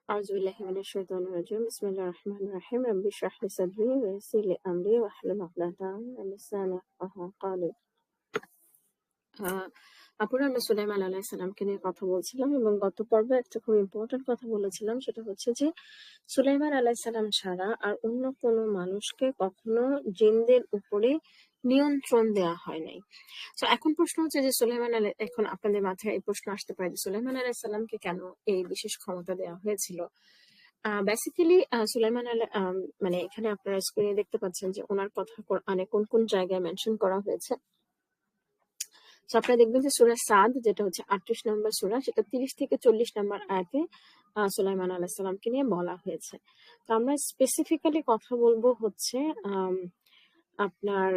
أعوذ بالله من الشيطان الرجيم بسم الله الرحمن الرحيم رب اشرح لي صدري ويسر لي أمري واحلل عقدة من لساني يفقهوا قولي আপুরা আমরা সুলাইমান আলাইহিস সালামকে নিয়ে কথা বলছিলাম এবং গত পর্বে একটা খুব ইম্পর্টেন্ট কথা বলেছিলাম, সেটা হচ্ছে যে সুলাইমান আলাইহিস সালাম ছাড়া আর অন্য কোনো মানুষকে কখনো জিনদের উপরে নিয়ন্ত্রণ দেওয়া হয় নাই। তো এখন প্রশ্ন হচ্ছে যে এখন আপনাদের মাথায় এই প্রশ্ন আসতে পারে যে সুলাইমান আলাইহিস সালামকে কেন এই বিশেষ ক্ষমতা দেওয়া হয়েছিল। বেসিক্যালি সুলাইমান মানে এখানে আপনারা স্ক্রিনে দেখতে পাচ্ছেন যে ওনার কথা কোরআনে কোন কোন জায়গায় মেনশন করা হয়েছে। তো আপনারা দেখবেন যে সূরা সাদ, যেটা হচ্ছে 38 নম্বর সূরা, সেটা 30 থেকে 40 নম্বর আয়াতে সুলাইমান আলাইহিস সালামকে নিয়ে বলা হয়েছে। তো আমরা স্পেসিফিক্যালি কথা বলবো হচ্ছে আপনার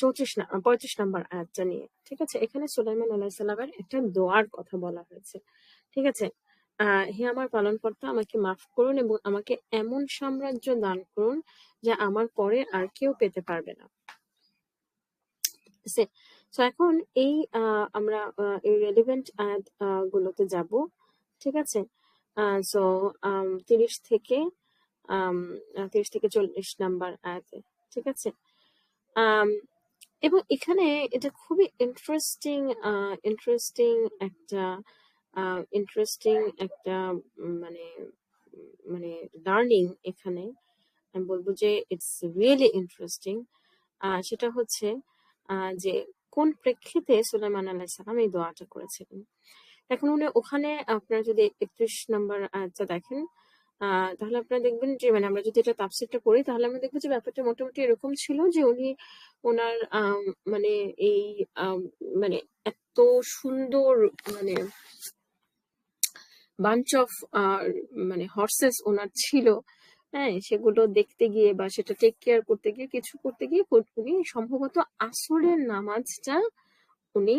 35 নম্বর আয়াতটা নিয়ে। ঠিক আছে, এখানে সুলাইমান আলাইহিস সালামের একটা দোয়ার কথা বলা হয়েছে। ঠিক আছে, হে আমার পালনকর্তা, আমাকে মাফ করুন এবং আমাকে এমন সাম্রাজ্য দান করুন যা আমার পরে আর কেউ পেতে পারবে না। তো এখন এই আমরা এই রেলিভেন্ট আয়াত গুলোতে যাব। ঠিক আছে, সো 30 থেকে 40 নাম্বার আয়াতে। ঠিক আছে, এবং এখানে এটা খুবই ইন্টারেস্টিং একটা মানে মানে লার্নিং। এখানে আমি বলবো যে ইটস রিয়েলি ইন্টারেস্টিং। সেটা হচ্ছে যে কোন প্রেক্ষিতে সুলাইমান আলাইহিস সালাম এই দোয়াটা করেছিলেন। এখন উনি ওখানে আপনারা যদি 31 নম্বর আয়াতটা দেখেন, তাহলে আপনারা দেখবেন যে মানে আমরা যদি এটা তাফসীরটা পড়ি তাহলে আমরা দেখবো যে ব্যাপারটা মোটামুটি এরকম ছিল যে উনি ওনার মানে এই মানে এত সুন্দর মানে বাঞ্চ অফ মানে হর্সেস ওনার ছিল। হ্যাঁ, সেগুলো দেখতে গিয়ে বা সেটা টেক কেয়ার করতে গিয়ে উনি সম্ভবত আসরের নামাজটা উনি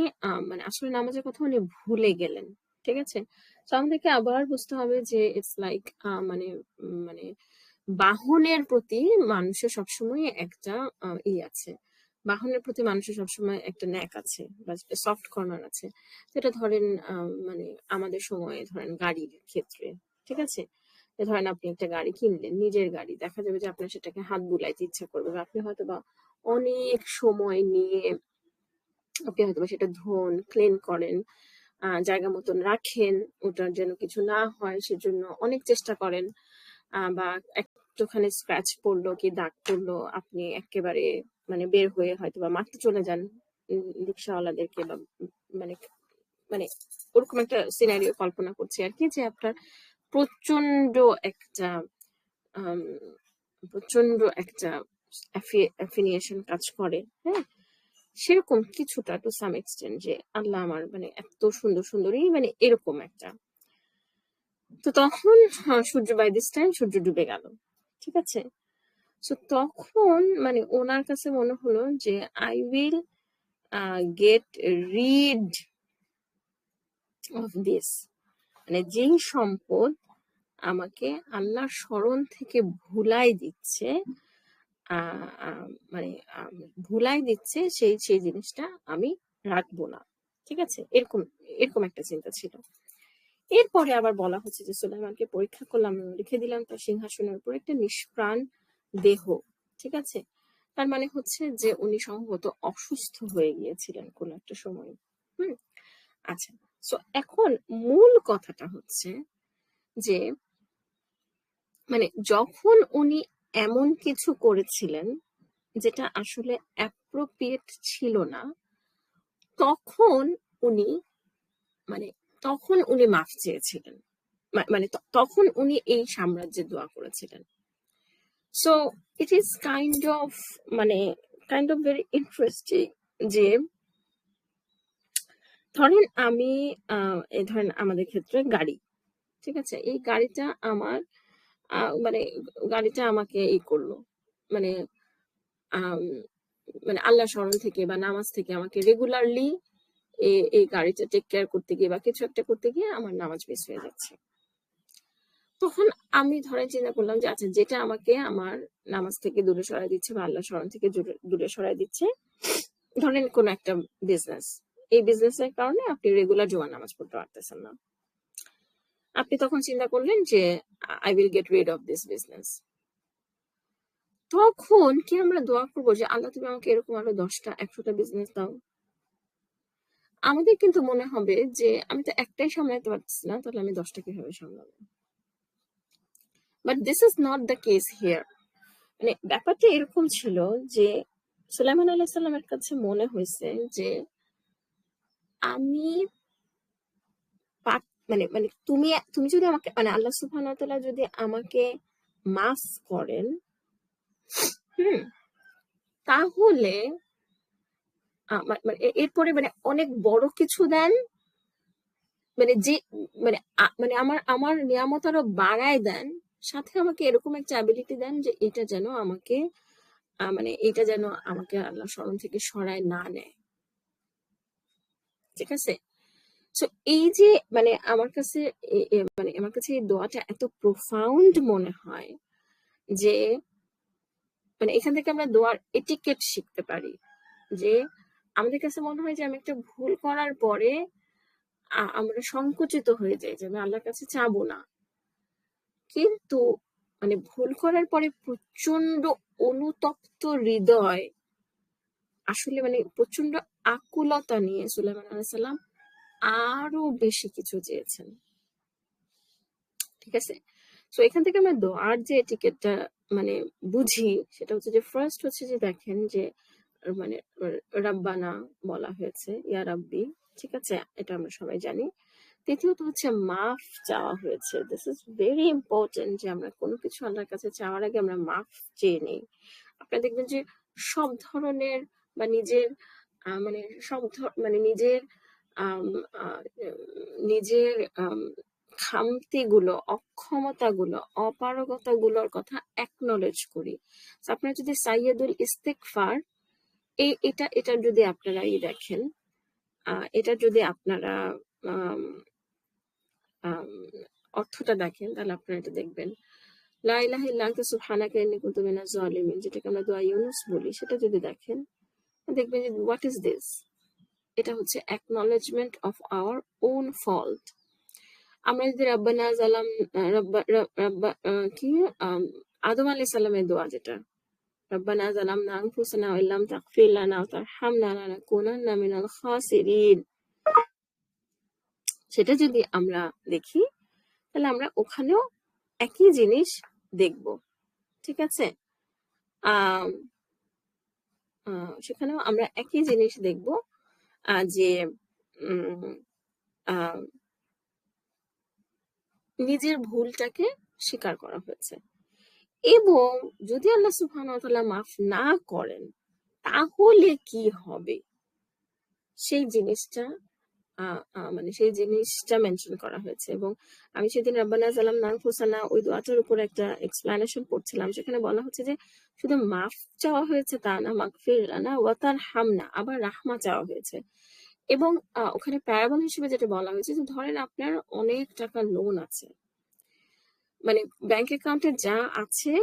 মানে আসরের নামাজের কথা উনি ভুলে গেলেন। ঠিক আছে, তো আমাদেরকে আবার বুঝতে হবে যে ইটস লাইক মানে মানে বাহনের প্রতি মানুষের সবসময় একটা আছে, বাহনের প্রতি মানুষের সবসময় একটা ন্যাক আছে বা সফট কর্নার আছে। যেটা ধরেন মানে আমাদের সময়ে ধরেন গাড়ির ক্ষেত্রে, ঠিক আছে, ধরেন আপনি একটা গাড়ি কিনলেন, নিজের গাড়ি, দেখা যাবে যে আপনার সেটাকে হাত বুলাইতে ইচ্ছা করবে বা আপনি হয়তো বা অনেক সময় নিয়ে আপনি হয়তো বা সেটা ধোন, ক্লিন করেন, জায়গা মতন রাখেন, ওটার যেন কিছু না হয় সেজন্য অনেক চেষ্টা করেন। বা একটুখানি স্ক্র্যাচ পড়লো কি দাগ পড়লো, আপনি একেবারে মানে বের হয়ে হয়তো বা মারতে চলে যান রিক্সাওয়ালাদেরকে বা মানে মানে ওরকম একটা সিনারিও কল্পনা করছি আর কি, যে আপনার প্রচন্ড একটা প্রচন্ড একটা অ্যাফিলিয়েশন কাজ করে। হ্যাঁ, সেরকম কিছুটা টু সাম এক্সটেন্ট, যে আল্লাহ আমার মানে এত সুন্দর সুন্দরী মানে এরকম একটা। তো তখন সূর্য বাই দিস টাইম সূর্য ডুবে গেল। ঠিক আছে, তো তখন মানে ওনার কাছে মনে হলো যে I will get rid of this, মানে যেই সম্পদ আমাকে আল্লাহর স্মরণ থেকে ভুলাই দিচ্ছে, মানে ভুলাই দিচ্ছে সেই জিনিসটা আমি রাখবো না। ঠিক আছে, এরকম এরকম একটা চিন্তা ছিল। এরপরে আবার বলা হচ্ছে যে সুলাইমানকে পরীক্ষা করলাম, লিখে দিলাম তার সিংহাসনের উপর একটা নিষ্প্রাণ দেহ। ঠিক আছে, তার মানে হচ্ছে যে উনি সম্ভবত অসুস্থ হয়ে গিয়েছিলেন কোন একটা সময়। আচ্ছা, সো এখন মূল কথাটা হচ্ছে যে মানে যখন উনি এমন কিছু করেছিলেন যেটা আসলে অ্যাপ্রোপ্রিয়েট ছিল না, তখন উনি মানে তখন উনি মাফ চেয়েছিলেন, মানে তখন উনি এই সাম্রাজ্যের দোয়া করেছিলেন। So it is kind of very interesting যে ধরেন আমি ধরেন আমাদের ক্ষেত্রে গাড়ি, ঠিক আছে, এই গাড়িটা আমার মানে গাড়িটা আমাকে করলো মানে মানে আল্লাহ স্মরণ থেকে বা নামাজ থেকে আমাকে রেগুলারলি এই গাড়িটা টেক কেয়ার করতে গিয়ে বা কিছু একটা করতে গিয়ে আমার নামাজ মিস হয়ে যাচ্ছে। তখন আমি ধরেন চিন্তা করলাম যে আচ্ছা, যেটা আমাকে আমার নামাজ থেকে দূরে সরাই দিচ্ছে বা আল্লাহ স্মরণ থেকে দূরে সরাই দিচ্ছে, ধরেন কোন একটা বিজনেস, এই বিজনেসের কারণে আপনি রেগুলার জুমার নামাজ পড়তে পারতেছেন না। আপনি তখন চিন্তা করলেন যে I will get rid of this business. তখন কি আমরা দোয়া করবো যে আল্লাহ তুমি আমাকে এরকম আরো 10টা 100টা বিজনেস দাও? আমাদের কিন্তু মনে হবে যে আমি তো একটাই সামলাতে পারতেছি না, তাহলে আমি 10টা কিভাবে সামলাবো? But this is not the case here. মানে ব্যাপারটা এরকম ছিল যে সুলাইমান আলাইহিস সালামের কাছে মনে হয়েছে যে আমি মানে মানে তুমি তুমি যদি আমাকে মানে আল্লাহ সুবহানাহু ওয়া তাআলা যদি আমাকে মাফ করেন, হুম, তাহলে মানে এরপরে মানে অনেক বড় কিছু দেন, মানে যে মানে মানে আমার আমার নিয়ামত আরো বাড়ায় দেন, সাথে আমাকে এরকম একটা অ্যাবিলিটি দেন যে এটা যেন আমাকে মানে এটা যেন আমাকে আল্লাহ স্মরণ থেকে সরায় না নেয়। ঠিক আছে? সো এই যে মানে আমার কাছে মানে আমার কাছে এই দোয়াটা এত প্রোফাউন্ড মনে হয় যে মানে এখান থেকে আমরা দোয়ার এটিকেট শিখতে পারি। যে আমাদের কাছে মনে হয় যে আমি একটা ভুল করার পরে আমরা সংকুচিত হয়ে যাই যে আমি আল্লাহর কাছে চাবো না, কিন্তু মানে ভুল করার পরে প্রচন্ড অনুতপ্ত হৃদয়, আসলে মানে প্রচন্ড আকুলতা নিয়ে সুলাইমান আলাইহিস সালাম আরো বেশি কিছু চেয়েছেন। ঠিক আছে? সো এখান থেকে আমরা দোয়ার যে এটিকেটটা মানে বুঝি, সেটা হচ্ছে যে ফার্স্ট হচ্ছে যে দেখেন যে মানে রাব্বানা বলা হয়েছে, ইয়া রাব্বি, ঠিক আছে, এটা আমরা সবাই জানি। দ্বিতীয়ত হচ্ছে মাফ চাওয়া হয়েছে। দিস ইজ ভেরি ইম্পর্টেন্ট যে আমরা কোনো কিছু আল্লাহর কাছে চাওয়ার আগে আমরা মাফ চেয়ে নেই। আপনারা দেখবেন যে সব ধরনের বা নিজের মানে সব মানে নিজের আম, আহ, নিজের খামতিগুলো, অক্ষমতাগুলো, অপারগতাগুলোর কথা অ্যাকনলেজ করি। So, আপনারা যদি সাইয়্যিদুল ইস্তিগফার এটা যদি আপনারা দেখেন, এটা যদি আপনারা আম, আম, অর্থটা দেখেন, তাহলে আপনারা এটা দেখবেন লা ইলাহা ইল্লা আনতা সুবহানাকা ইন্নী কুনতু মিনাজ জালিমিন, যেটাকে আমরা দোয়া ইউনুস বলি, সেটা যদি দেখেন দেখবেন যে হোয়াট ইজ দিস, এটা হচ্ছে acknowledgement of our own fault. আমরা যদি রাব্বানা জালাম রাব্বা রাব্বা কি আদম আলাইহিস সালামের দোয়া, যেটা রাব্বানা জালামনা আনফুসানা ওয়া ইল্লাম তাগফির লানা ওয়া তারহামনা লানাকুনান্না মিনাল খাসিরিন, সেটা যদি আমরা দেখি তাহলে আমরা ওখানেও একই জিনিস দেখব। ঠিক আছে? আহ সেখানেও আমরা একই জিনিস দেখব, যে নিজের ভুলটাকে স্বীকার করা হয়েছে। এবং যদি আল্লাহ সুবহানাহু ওয়া তাআলা মাফ না করেন তাহলে কি হবে সেই জিনিসটা মানে সেই জিনিসটা মেনশন করা হয়েছে। এবং আমি সেদিন রাব্বানা জালামনা আনফুসানা ওই দোয়াটার উপর একটা এক্সপ্লেনেশন পড়ছিলাম, সেখানে বলা হচ্ছে যে শুধু মাফ চাওয়া হয়েছে তা না, মাগফির লানা ওয়া তারহামনা, আবার রাহমা চাওয়া হয়েছে। এবং ওখানে প্যারাবল হিসেবে যেটা বলা হয়েছে যে ধরেন আপনার অনেক টাকা লোন আছে, মানে ব্যাংক অ্যাকাউন্টে যা আছে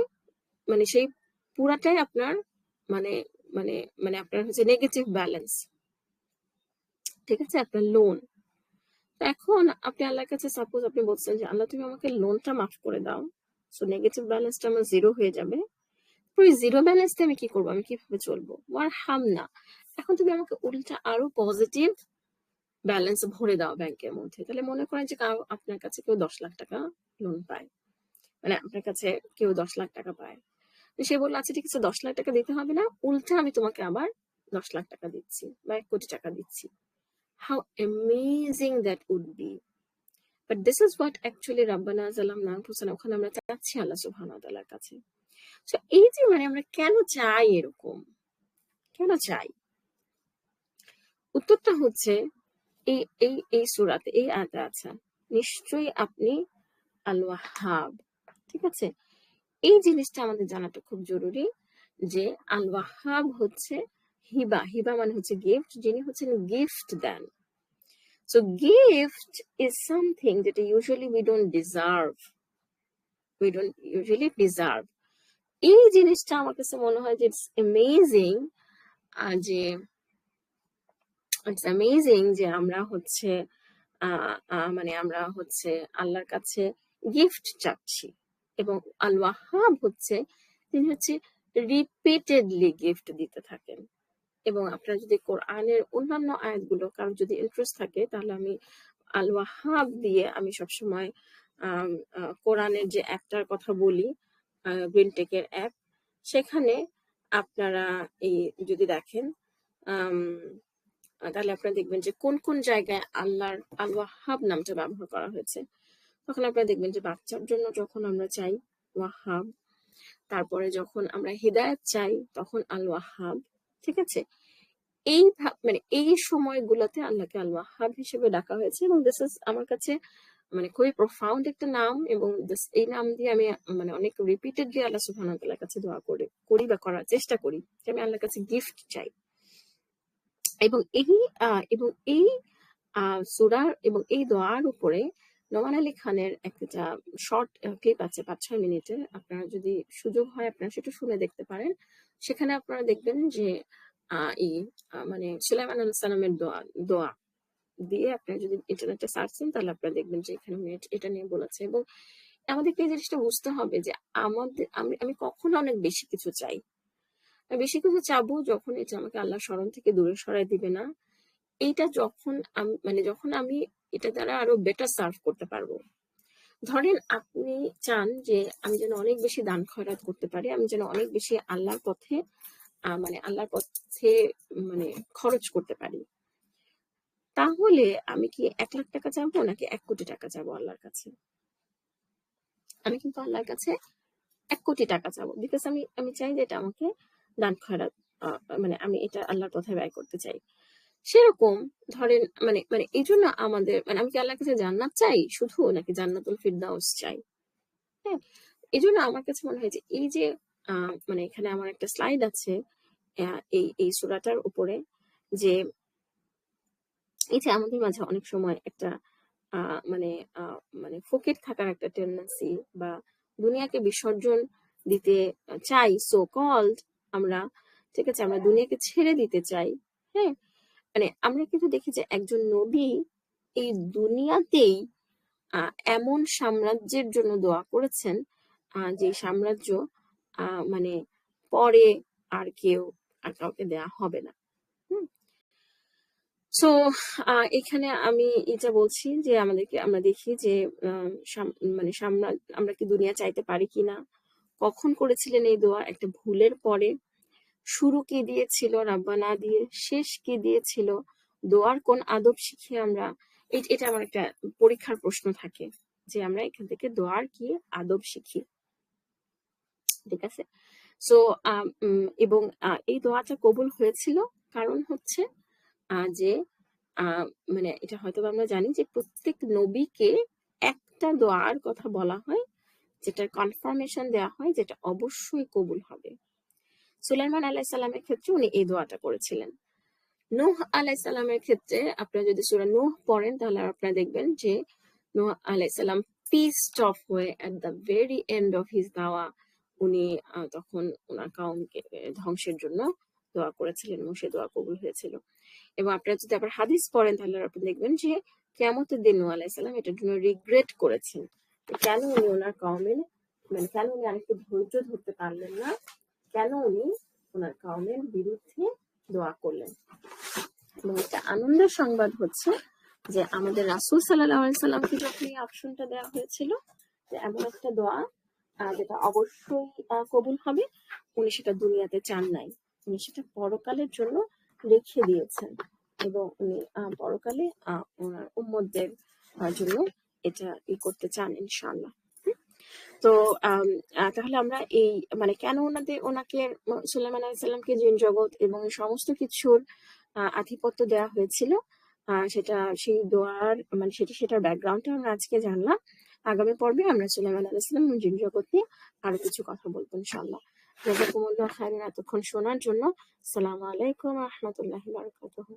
মানে সেই পুরাটাই আপনার মানে মানে মানে আপনার হচ্ছে নেগেটিভ ব্যালেন্স। ঠিক আছে? আপনার লোন। এখন আপনি আল্লাহর কাছে সাপোজ আপনি বলছেন যে আল্লাহ তুমি আমাকে লোনটা মাফ করে দাও, সো নেগেটিভ ব্যালেন্সটা আমার জিরো হয়ে যাবে। ওই জিরো ব্যালেন্স দিয়ে আমি কি করবো, আমি কিভাবে চলবো? ওয়ার হাম না, এখন তুমি আমাকে উল্টা আরো পজিটিভ ব্যালেন্স ভরে দাও ব্যাংকের মধ্যে। তাহলে মনে করেন যে আপনার কাছে কেউ 10 লাখ টাকা লোন পায়, মানে আপনার কাছে কেউ 10 লাখ টাকা পায়, সে বললো আচ্ছা ঠিক আছে 10 লাখ টাকা দিতে হবে না, উল্টা আমি তোমাকে আবার 10 লাখ টাকা দিচ্ছি বা 1 কোটি টাকা দিচ্ছি। How amazing that would be. But this is what actually রাব্বানা জালামনা আনফুসানা ওখানে আমরা চাচ্ছি আল্লাহ সুবহানাহু ওয়া তাআলার কাছে। তো এই যে মানে আমরা কেন চাই এরকম, কেন চাই? উত্তরটা হচ্ছে এই এই এই সূরাতে এই আয়াতে আছে, নিশ্চয়ই আপনি আল ওয়াহ্হাব। ঠিক আছে? এই জিনিসটা আমাদের জানাটা খুব জরুরি যে আল ওয়াহ্হাব হচ্ছে হিবা, হিবা মানে হচ্ছে গিফট, যিনি হচ্ছেন গিফট দেন। So gift is something that usually we don't deserve, we don't usually deserve. এই জিনিসটা আমার কাছে মনে হয় যে ইটস অ্যামেজিং, যে ইটস অ্যামেজিং যে আমরা হচ্ছে মানে আমরা হচ্ছে আল্লাহর কাছে গিফট চাচ্ছি, এবং আল ওয়াহাব হচ্ছে তিনি হচ্ছে রিপিটেডলি গিফট দিতে থাকেন। এবং আপনারা যদি কোরআনের অন্যান্য আয়াতগুলো কারো যদি ইন্টারেস্ট থাকে, তাহলে আমি আল ওয়াহাব দিয়ে আমি সবসময় কোরআনের যে অ্যাপটার কথা বলি, গ্রিনটেকের অ্যাপ, সেখানে আপনারা এই যদি দেখেন তাহলে আপনারা দেখবেন যে কোন কোন জায়গায় আল্লাহর আল ওয়াহাব নামটা ব্যবহার করা হয়েছে। তখন আপনারা দেখবেন যে বাচ্চার জন্য যখন আমরা চাই ওয়াহাব, তারপরে যখন আমরা হিদায়াত চাই তখন আল ওয়াহাব। ঠিক আছে, এই মানে এই সময়গুলোতে আল্লাহকে আল ওয়াহাব হিসেবে ডাকা হয়েছে, এবং দিস ইজ আমার কাছে মানে খুবই প্রোফাউন্ড একটা নাম। এবং এই নাম দিয়ে আমি মানে অনেক রিপিটেডলি আল্লাহ সুবহানাহু ওয়া তাআলার কাছে দোয়া করি বা করার চেষ্টা করি যে আমি আল্লাহর কাছে গিফট চাই। এবং এই সূরার এবং এই দোয়ার উপরে নোমান আলী খানের একটা শর্ট ক্লিপ আছে 5-6 মিনিটের, আপনারা যদি সুযোগ হয় আপনারা সেটা শুনে দেখতে পারেন। সেখানে আপনারা দেখবেন যে মানে সুলাইমান আলাইহিস সালামের দোয়া দিয়ে আপনারা যদি ইন্টারনেটে সার্চ দেন তাহলে আপনারা দেখবেন যে এখানে উনি এটা নিয়ে বলেছে। এবং আমাদেরকে এই জিনিসটা বুঝতে হবে যে আমি কখনো অনেক বেশি কিছু চাই, বেশি কিছু চাবো যখন এটা আমাকে আল্লাহ স্মরণ থেকে দূরে সরাই দিবে না। এইটা যখন মানে যখন আমি এটা দ্বারা আরো বেটার সার্ভ করতে পারবো। ধরেন আপনি চান যে আমি যেন অনেক বেশি দান খয়রাত করতে পারি, আমি যেন অনেক বেশি আল্লাহর পথে মানে খরচ করতে পারি। তাহলে আমি কি 1 লাখ টাকা চাবো নাকি 1 কোটি টাকা চাবো আল্লাহর কাছে? আমি কিন্তু আল্লাহর কাছে 1 কোটি টাকা চাবো, বিকজ আমি চাই যে এটা আমাকে দান খয়রাত মানে আমি এটা আল্লাহর পথে ব্যয় করতে চাই। সেরকম ধরেন মানে মানে এই জন্য আমাদের মানে আমি কি আল্লাহর কাছে জান্নাত চাই শুধু, নাকি জান্নাতুল ফিরদাউস চাই? হ্যাঁ, এই জন্য আমার কাছে মনে হয় যে এই যে মানে এখানে আমার একটা স্লাইড আছে এই সূরাটার উপরে, যে এই যে আমাদের মাঝে অনেক সময় একটা মানে মানে ফকির থাকার একটা টেন্ডেন্সি, বা দুনিয়াকে বিসর্জন দিতে চাই সো কল্ড আমরা, ঠিক আছে, আমরা দুনিয়াকে ছেড়ে দিতে চাই। হ্যাঁ, মানে আমরা কিন্তু দেখি যে একজন নবী এই দুনিয়াতেই এমন সাম্রাজ্যের জন্য দোয়া করেছেন যে সাম্রাজ্য মানে পরে আর কাউকে দেয়া হবে না। সো এখানে আমি এটা বলছি যে আমরা দেখি যে মানে আমরা কি দুনিয়া চাইতে পারি কিনা, কখন করেছিলেন এই দোয়া, একটা ভুলের পরে, শুরু কি দিয়েছিল রাব্বানা দিয়ে, শেষ কি দিয়েছিল, দোয়ার কোন আদব শিখে আমরা, এটা আমার একটা পরীক্ষার প্রশ্ন থাকে যে আমরা এখান থেকে দোয়ার কি আদব শিখি। ঠিক আছে, সো এবং এই দোয়াটা কবুল হয়েছিল কারণ হচ্ছে যে মানে এটা হয়তো আমরা জানি যে প্রত্যেক নবীকে একটা দোয়ার কথা বলা হয় যেটার কনফার্মেশন দেওয়া হয় যেটা অবশ্যই কবুল হবে। সুলাইমান আলাইহিস সালামের ক্ষেত্রে উনি এই দোয়াটা করেছিলেন। নূহ আলাইহিস সালামের ক্ষেত্রে আপনারা যদি সূরা নূহ পড়েন তাহলে আপনারা দেখবেন যে নূহ আলাইহিস সালাম পিসড অফ হয়ে at the very end of his দাওয়া উনি তখন ওনার কাউমকে ধ্বংসের জন্য দোয়া করেছিলেন এবং সে দোয়া কবুল হয়েছিল। এবং আপনারা যদি আবার হাদিস পড়েন তাহলে আপনি দেখবেন যে কিয়ামতের দিন নূহ আলাইহিস সালাম এটার জন্য রিগ্রেট করেছেন, কেন উনি ওনার কওমের মানে কেন উনি আরেকটু ধৈর্য ধরতে পারলেন না, কেন উনি ওনার কওমের বিরুদ্ধে দোয়া করলেন। এবং একটা আনন্দের সংবাদ হচ্ছে যে আমাদের রাসূল সাল্লাল্লাহু আলাইহি সাল্লামকে যখন এই অপশনটা দেওয়া হয়েছিল যে এমন একটা দোয়া যেটা অবশ্যই কবুল হবে, উনি সেটা দুনিয়াতে চান নাই, উনি সেটা পরকালের জন্য রেখে দিয়েছেন, এবং উনি পরকালে ওনার উম্মতদের জন্য এটা করতে চান ইনশাআল্লাহ। তো তাহলে আমরা এই মানে কেন ওনাকে সুলাইমান আলাইহিস সালামকে জিন জগৎ এবং এই সমস্ত কিছুর আধিপত্য দেওয়া হয়েছিল, সেটা সেই দোয়ার মানে সেটার ব্যাকগ্রাউন্ডটা আমরা আজকে জানলাম। আগামী পর্বে আমরা সুলাইমান আলাইহিস সালাম এবং জিন জগৎ নিয়ে আরো কিছু কথা বলবো ইনশাআল্লাহ। জাযাকুমুল্লাহু খাইরান এতক্ষণ শোনার জন্য। আসসালামু আলাইকুম ওয়া রাহমাতুল্লাহি ওয়া বারাকাতুহু।